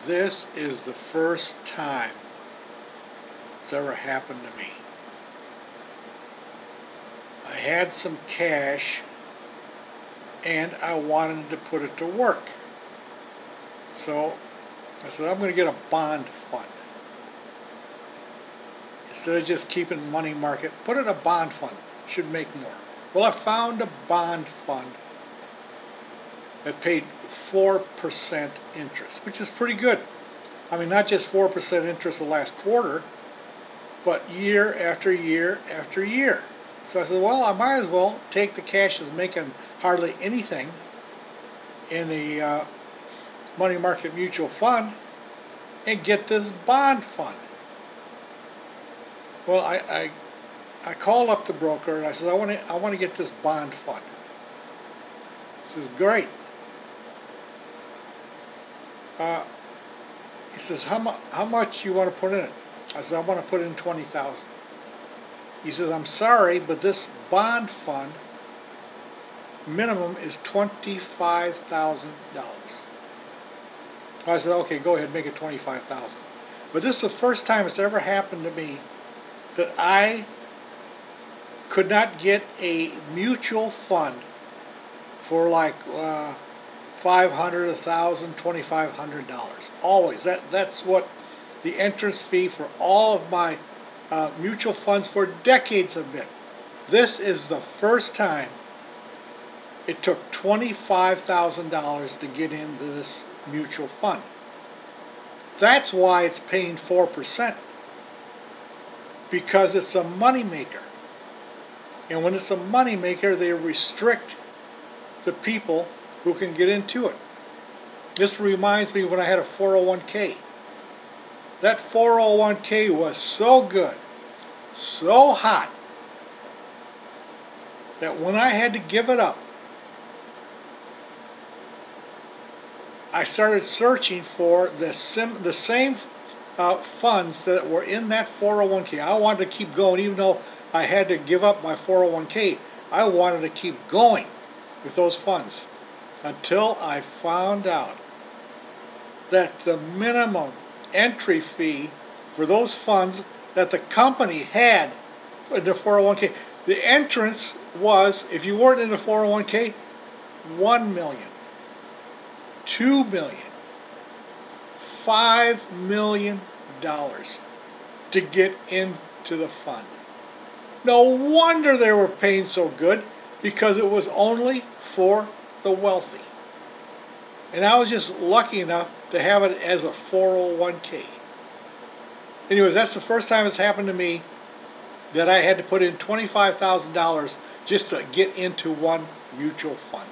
This is the first time it's ever happened to me. I had some cash and I wanted to put it to work. So I said, I'm going to get a bond fund. Instead of just keeping money market, put it in a bond fund. Should make more. Well, I found a bond fund that paid 4% interest, which is pretty good. I mean, not just 4% interest the last quarter, but year after year after year. So I said, well, I might as well take the cash that's making hardly anything in the money market mutual fund and get this bond fund. Well, I called up the broker and I said, I want to get this bond fund. He says, great. He says, how much you want to put in it? I said, I want to put in $20,000. He says, I'm sorry, but this bond fund minimum is $25,000. I said, okay, go ahead, make it $25,000. But this is the first time it's ever happened to me that I could not get a mutual fund for like $500, $1,000, $2,500. Always. That's what the entrance fee for all of my mutual funds for decades have been. This is the first time it took $25,000 to get into this mutual fund. That's why it's paying 4%. Because it's a money maker. And when it's a money maker, they restrict the people who can get into it. This reminds me when I had a 401k. That 401k was so good, so hot, that when I had to give it up, I started searching for the same funds that were in that 401k. I wanted to keep going, even though I had to give up my 401k. I wanted to keep going with those funds until I found out that the minimum entry fee for those funds that the company had in the 401k, the entrance was, if you weren't in the 401k, $1 million, $2 million, $5 million to get into the fund. No wonder they were paying so good, because it was only for the wealthy. And I was just lucky enough to have it as a 401k. Anyways, that's the first time it's happened to me that I had to put in $25,000 just to get into one mutual fund.